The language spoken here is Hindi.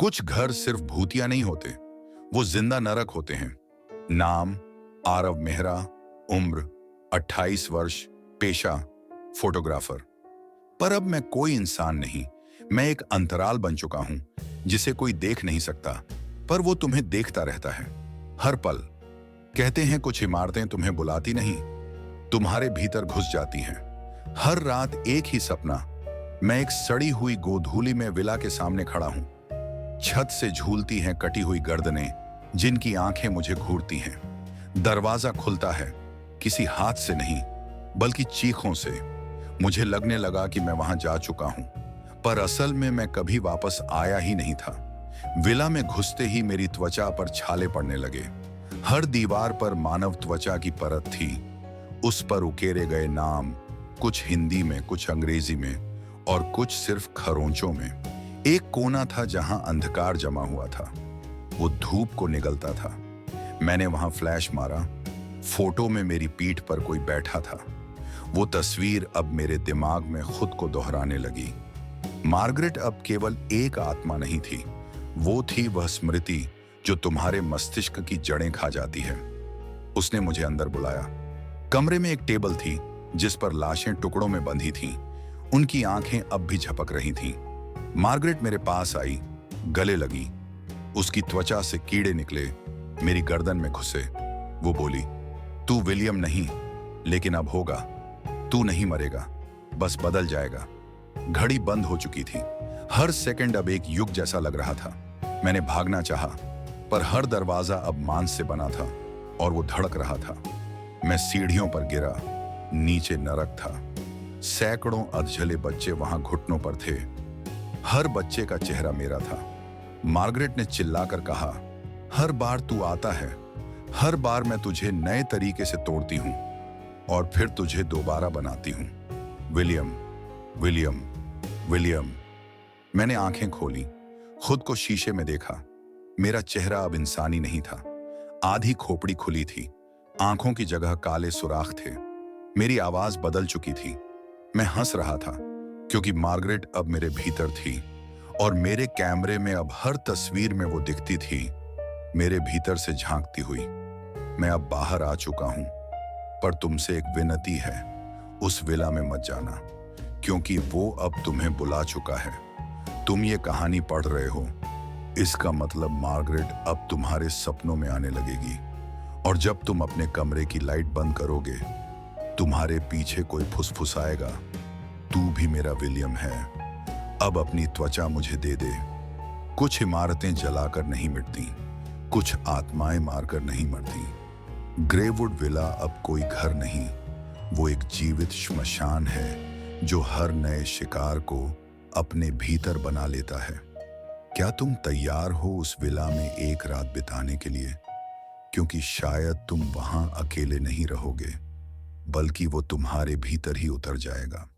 कुछ घर सिर्फ भूतिया नहीं होते, वो जिंदा नरक होते हैं। नाम आरव मेहरा, उम्र 28 वर्ष, पेशा फोटोग्राफर। पर अब मैं कोई इंसान नहीं, मैं एक अंतराल बन चुका हूं जिसे कोई देख नहीं सकता, पर वो तुम्हें देखता रहता है हर पल। कहते हैं कुछ इमारतें तुम्हें बुलाती नहीं, तुम्हारे भीतर घुस जाती हैं। हर रात एक ही सपना, मैं एक सड़ी हुई गोधूली में विला के सामने खड़ा हूं। छत से झूलती हैं कटी हुई गर्दनें जिनकी आंखें मुझे घूरती हैं। दरवाजा खुलता है, किसी हाथ से नहीं बल्कि चीखों से। मुझे लगने लगा कि मैं वहां जा चुका हूं, पर असल में मैं कभी वापस आया ही नहीं था। विला में घुसते ही मेरी त्वचा पर छाले पड़ने लगे। हर दीवार पर मानव त्वचा की परत थी, उस पर उकेरे गए नाम, कुछ हिंदी में, कुछ अंग्रेजी में और कुछ सिर्फ खरोंचों में। एक कोना था जहां अंधकार जमा हुआ था, वो धूप को निगलता था। मैंने वहां फ्लैश मारा। फोटो में मेरी पीठ पर कोई बैठा था। वो तस्वीर अब मेरे दिमाग में खुद को दोहराने लगी। मार्गरेट अब केवल एक आत्मा नहीं थी, वो थी वह स्मृति जो तुम्हारे मस्तिष्क की जड़ें खा जाती है। उसने मुझे अंदर बुलाया। कमरे में एक टेबल थी जिस पर लाशें टुकड़ों में बंधी थीं। उनकी आंखें अब भी झपक रही थीं। मार्गरेट मेरे पास आई, गले लगी। उसकी त्वचा से कीड़े निकले, मेरी गर्दन में घुसे। वो बोली, तू विलियम नहीं, लेकिन अब होगा। तू नहीं मरेगा, बस बदल जाएगा। घड़ी बंद हो चुकी थी। हर सेकंड अब एक युग जैसा लग रहा था। मैंने भागना चाहा, पर हर दरवाजा अब मांस से बना था और वो धड़क रहा था। मैं सीढ़ियों पर गिरा, नीचे नरक था। सैकड़ों अधजले बच्चे वहां घुटनों पर थे। हर बच्चे का चेहरा मेरा था। मार्गरेट ने चिल्लाकर कहा, हर बार तू आता है, हर बार मैं तुझे नए तरीके से तोड़ती हूं और फिर तुझे दोबारा बनाती हूं। William, William, William. मैंने आंखें खोली, खुद को शीशे में देखा। मेरा चेहरा अब इंसानी नहीं था। आधी खोपड़ी खुली थी, आंखों की जगह काले सुराख थे। मेरी आवाज बदल चुकी थी। मैं हंस रहा था क्योंकि मार्गरेट अब मेरे भीतर थी और मेरे कैमरे में अब हर तस्वीर में वो दिखती थी, मेरे भीतर से झांकती हुई। मैं अब बाहर आ चुका हूं, पर तुमसे एक विनती है, उस विला में मत जाना, क्योंकि वो अब तुम्हें बुला चुका है। तुम ये कहानी पढ़ रहे हो, इसका मतलब मार्गरेट अब तुम्हारे सपनों में आने लगेगी। और जब तुम अपने कमरे की लाइट बंद करोगे, तुम्हारे पीछे कोई फुसफुसाएगा, तू भी मेरा विलियम है, अब अपनी त्वचा मुझे दे दे। कुछ इमारतें जलाकर नहीं मिटती, कुछ आत्माएं मारकर नहीं मरती। ग्रेववुड विला अब कोई घर नहीं, वो एक जीवित श्मशान है जो हर नए शिकार को अपने भीतर बना लेता है। क्या तुम तैयार हो उस विला में एक रात बिताने के लिए? क्योंकि शायद तुम वहां अकेले नहीं रहोगे, बल्कि वो तुम्हारे भीतर ही उतर जाएगा।